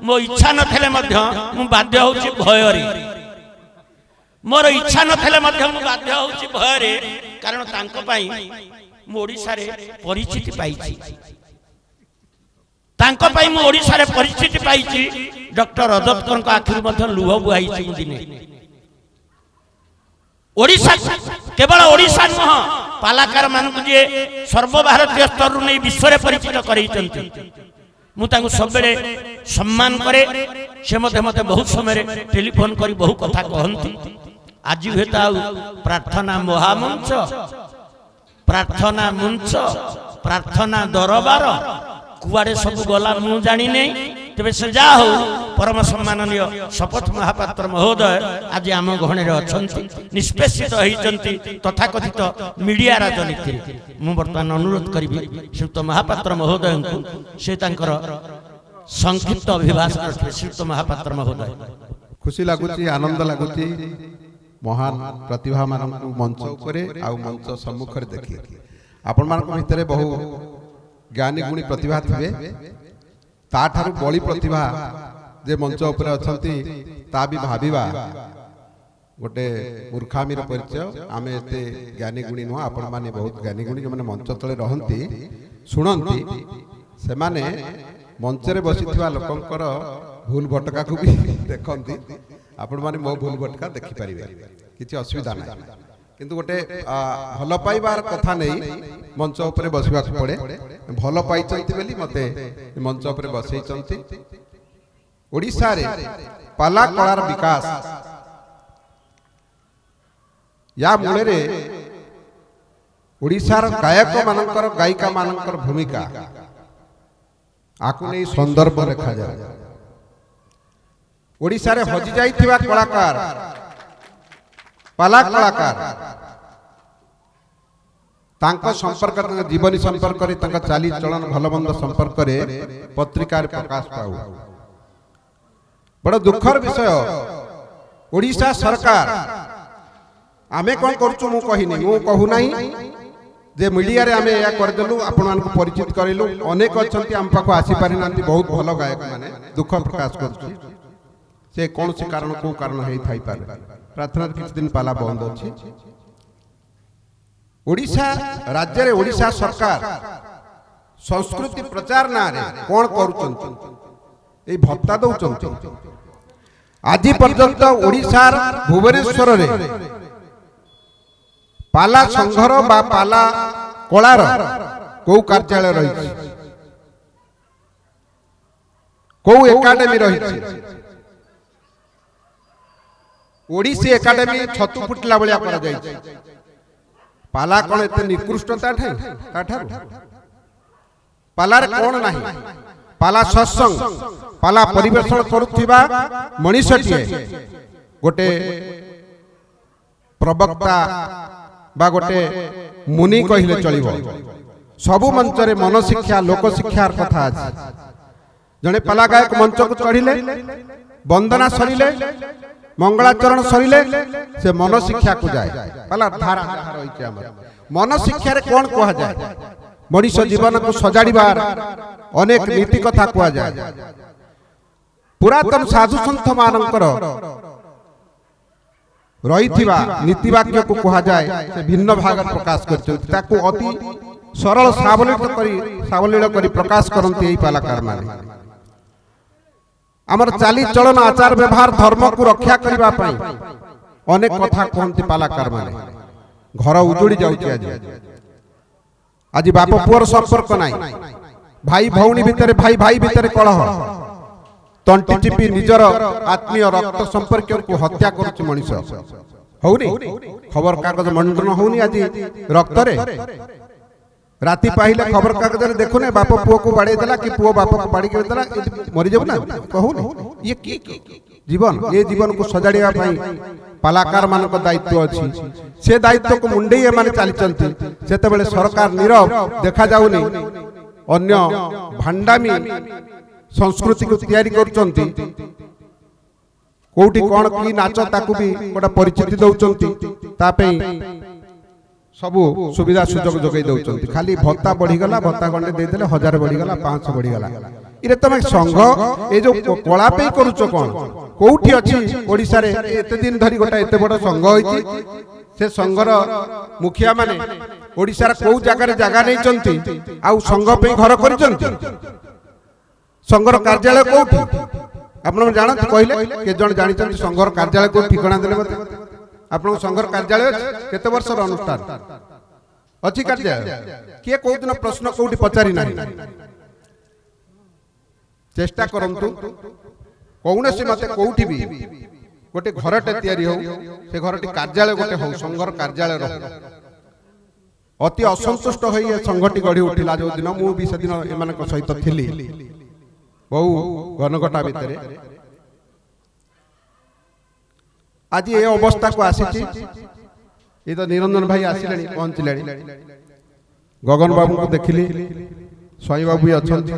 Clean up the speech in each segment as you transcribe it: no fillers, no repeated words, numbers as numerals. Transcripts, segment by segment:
मो इच्छा नथले मध्य मु बाध्य होउची भयरे मोर इच्छा नथले मध्य मु बाध्य होउची भयरे कारण तांको पई मु ओडिसा रे परिचिति पाइची तांको पई मु ओडिसा रे परिचिति पाइची डॉक्टर रजतकर को आखिर मध्य लुह बुआईची मु दिने ओडिसा केवल ओडिसा नुह पालाकार मानक जे सर्वभारतीय स्तर नहीं विश्व रे परिचित करैचंती मु तांको सब बेले सम्मान करे से मते बहुत समय टेलीफोन करी बहु कथा कहंती आज हेता प्रार्थना महामंच प्रार्थना मंच प्रार्थना दरबार कुआड़े सब गला मु जानी नहीं तेरे से जा हो परम सम्माननीय शपथ महापात्र महोदय आज आम गहणे अच्छा निष्पेषित होती तथाकथित मीडिया राजनीति मु बर्तमान अनुरोध करी श्रीयुक्त महापात्र महोदय को से संक्षिप्त अभिभाषण रखे श्रीयुक्त महापात्र महोदय खुशी लगुच आनंद लगुच महान प्रतिभा मान मंच उपर आउ मंच सम्मुख देखिए आपण मान भितर बहु ज्ञानी गुणी प्रतिभा थे ताठारु बड़ी प्रतिभा जे मंच उपर अछंती ता भी भाबिबा गोटे मूर्खामीर परिचय आम एते ज्ञानी गुणी नुह आपण माने बहुत ज्ञानी गुणी जो माने मंच तले रहंती सुनंती से माने मंच रे बसिथिबा लोकंकर भूल भटका को भी देखंती आपण माने मो भूल भटका देखि परिबे किछि असुविधा नै किंतु गोटे भल पाइबार कथा नहीं मंच उपरे बसवा पड़े भल पाइचंती बेली मते मंच उपरे बसैचंती ओडिसा रे पाला कलार विकास या मूले रे ओडिसा रो गायक मानकर गायिका मानकर भूमिका आकु नै संदर्भ रेखा जाय ओडिसा रे हजि जाइथिबा कलाकार पाला कलाकार तांको संपर्क जीवनी संपर्क चाली चलन भल मंद संपर्क पत्रिका प्रकाश पाऊ बड़ दुखर विषय ओडिशा सरकार आमे कौन करूँ मु कहनी मु कहू ना जे मीडिया रे आमे या करदेलु आपण मान को परिचित करेलु अनेक अछंती आम पाखो आसी पारि नांती बहुत भल गायक माने दुख प्रकाश करछि से कौन सी कारण को कारण हेई थाई पारे प्रार्थना किछ दिन पाला बंद अछि ओडिशा राज्य रे ओडिशा सरकार संस्कृति प्रचार ना रे कोन करूचंती ए भत्ता दउचंती आज पर्यंत ओडिशा भुवनेश्वर रे पाला संघर बा पाला कलार को कार्यालय रही को एकाडेमी रही ओडिसी एकाडेमी छतु फुटला बलिया करा जाय पाला कोन एते निकृष्टता ठार पालार कोन नाही पाला सत्संग पाला परिवेषण करुथिबा मनीषटिए गोटे प्रवक्ता बा गोटे मुनि कहिले चलिबो सबु मंच रे मन शिक्षा लोक शिक्षार कथा अछि जने पाला गायक मंच को चढ़िले वंदना सरिले मंगलाचरण सरिले से मन शिक्षा को जाए पाला धारा रही मन शिक्षा रे कोन कहा जाए मनुष्य जीवन को सजाड़ीबार अनेक नीति कथा कहा जाए पुरातन साधु संत मानकर रहिथिबा नीति वाक्य को कहा जाए से भिन्न भाग प्रकाश करछथि ताकू अति सरल सावलील करी प्रकाश करन्ति एई पालाकार माने आमर चाली चलन आचार व्यवहार धर्म को रक्षा करबा पई अनेक कथा कहन्ति पालाकार माने घर उजोड़ी जाउछि आज बाप पुअर संपर्क नाही भाई भौणी भितर भाई भाई भितर कलह तंटी चिपी निजर आत्मीय रक्त संपर्क को हत्या करुछि मनीष होउनी खबर कागज मंडन होउनी आज रक्त रे राति पाहिले खबर कागज रे देखो ने बाप पुओ को बाड़े देला कि पुओ बाप को बाड़ी के देला मरि जब ना कहूनी ये की जीवन ये जीवन को सजाड़िया पई पालाकार मान को दायित्व अछि से दायित्व को मुंडे माने चाली चलती सेते बेले सरकार नीरव देखा जाउनी अन्य भांडामी संस्कृति को तैयारी करचंती कोठी कोन की नाच ताकू भी गोटा परिचिति दउचंती तापे सबु सुविधा सुजोग जोगै दउचंती खाली भत्ता बढ़ी गला भत्ता गंडे दे देले 1000 बढ़ी गला 500 बढ़ी गला इरे तुम संघ ये जो कला पे करूच कौन कोठी अच्छी ओडिशा रे एते दिन धरी गोटा एते बड़ संघ होईची से संघर मुखिया माने ओडिशा रे कोउ जगह रे जगह नै चंती आ संघ पे घर करि चंती संघर कार्यालय कोठी आपण जानत कहले के जण जानि चंती संघर कार्यालय को ठिकाना देले मते आपण संघर कार्यालय केते वर्ष रो अनुष्ठान अछि कार्यालय के कोउ दिन प्रश्न कोठी पचारि नाही चेष्टा करंतु कौनसी मते कोठी भी गोटे घरटे तैयारी हो से घरटी कार्यालय गोटे हो संघर कार्यालय रहो अति असंतुष्ट होई संघटी गढ़ी उठिला जो दिन मु भी सेदिन एमानक सहित थिली बहु घनघटा भितरे आज ए अवस्था को आसीची ये तो निरंजन भाई आसिलेनी पहुंचलेनी गगन बाबू को देखिली स्वाई बाबू अछंती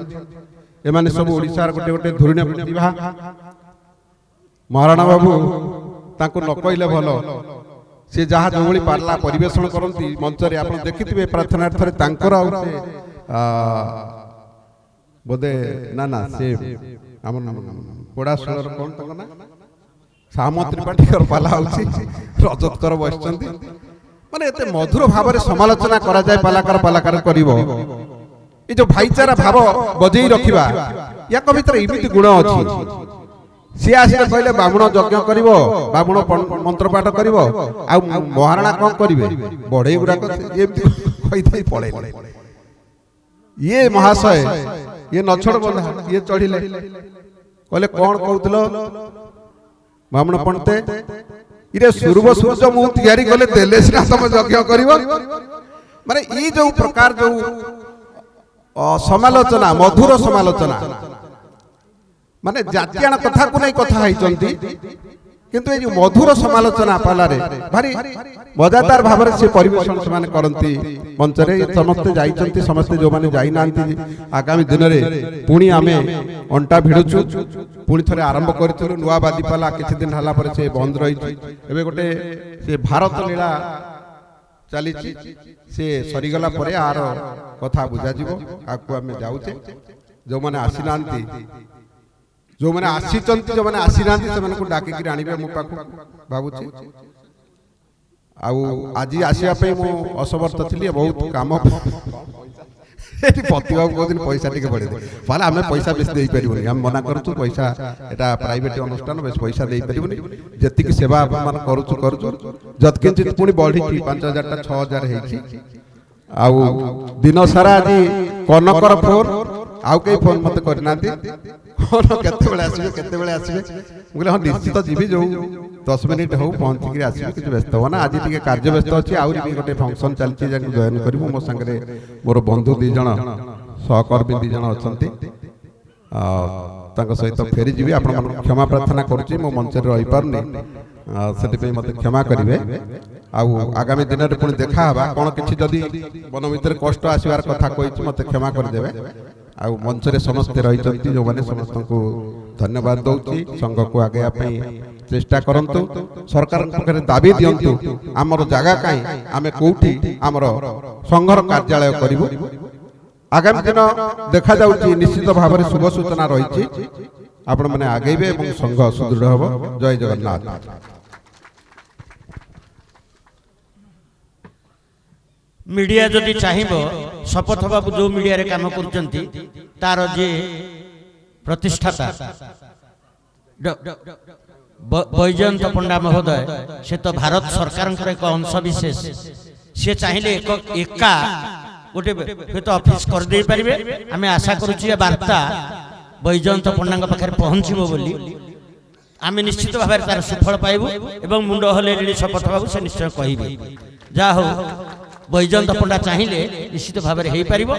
एमाने सब ओडिसा गोटे गोटे धुरीण प्रतिभा महाराणा बाबू तांको न कहले भलो से जहाँ जोली पार्ला परिवेषण करती मंच रे आपण देखिथिबे प्रार्थनार्थ रे तांकर आ से बोधे ना ना से हमन पोड़ा सुलर कोन तक ना सामंत त्रिपाठी कर पाला होची रजत कर बसचंती माने एते मधुर भाव रे समालोचना करा जाय पालाकार करिवो ये जो भाईचारा भाव बजई रखिबा या कवितर इमिति गुण अछि सी आसे कहले बामुण यज्ञ करिवो बामुण मंत्र पाठ करिवो आ महाराणा कोन करिवे बढई गुरा एमति कहि दई पळे ये महाशय ये नछड़ बंधा ये चढ़िले कहले कोन कहउतलो बामुण पणते इरे सूर्व सूर्य मु तयारी गले देले सिना तम यज्ञ करिवो माने ई जो प्रकार जो समालोचना मधुर समालोचना माने जातियाण कथा को नहीं कथा होइचंती किंतु ए जो मधुर समालोचना पालारे भारी मजादार भाव से परिवेषण से माने करंती मंच रे समस्त जाइचंती समस्त जो माने जाई नांती आगामी दिन रे पुणी आमे अंटा भिडुचु पुणी थरे आरंभ करथिलु नुवा बादी पाला किछि दिन हला पर से बंद रही एबे गोटे से भारत लीला चलीची से सरीगला परे आर कथा बुझा जीवो आकु आमे जाउचे जो माने आसी नांती जो माने आसी चंती जो माने आसी नांती से माने को डाकी कि आनिबे मो पाखु भाबुची आउ आजी आसिया पे मो असमर्थ थिली बहुत काम एटी प्रतिभा को दिन पैसा टिके पड़े माने हमें पैसा बेस देई परिबोनी हम मना करछु पैसा एटा प्राइवेट अनुष्ठान बेस पैसा देई परिबोनी जति कि सेवा अपन करछु जत किंचित पुनी बढ़ी 5000 टा 6000 हेछि आउ दिन सारा आजी कनकर फोन आउ के फोन मते करनाती कोन केते बेले आसीबे मुगले हम निश्चित जीवी जो 10 मिनिट हो पहुंच के आसीबे कि व्यस्त हो ना आज टिके कार्य व्यस्त अछि आउरी भी गोटे फंक्शन चलछि जन जॉइन करबो मो संग रे मोर बंधु दी जण सहकर्मी दी जण अछंती तांको सहित फेरी जीवी आपण मन क्षमा प्रार्थना करछि मो मंच रे रहि पारनी सेति पे मते क्षमा करिवे आउ आगामी दिन रे पुनी देखा हबा कोन किछि जदी मन भीतर कष्ट आसीबार कथा कहिछि मते क्षमा कर देबे आउ मंच रे समस्त रहि चंती जो माने समस्त को धन्यवाद दउछि संघ को आगे आपई चेष्टा करंतु सरकार पखरे दाबी दियंतु हमर जागा काई आमे कोठी हमर संघर कार्यालय करिवो आगामी दिन देखा जाउछि निश्चित भाव रे शुभ सूचना रहिछि आपण माने आगेबे एवं संघ सुदृढ़ हबो जय जगन्नाथ मीडिया जदि चाहिबो शपथ बाबू जो मीडिया रे काम करचंती तार जे प्रतिष्ठाता बैजयंत पंडा महोदय से तो भारत सरकार एक अंश विशेष से चाहिए एका गोटे तो ऑफिस कर दे पारिबे आमे आशा करूची ये वार्ता बैजयंत पंडा पाखे पहुंचबो बोली आमे निश्चित भाव तार सुफल पाइबु एवं मुंड हले शपथ बाबू से निश्चय कहिबे जा हो बैजयंत पंडा चाहिए निश्चित भाव में हो पारिबो।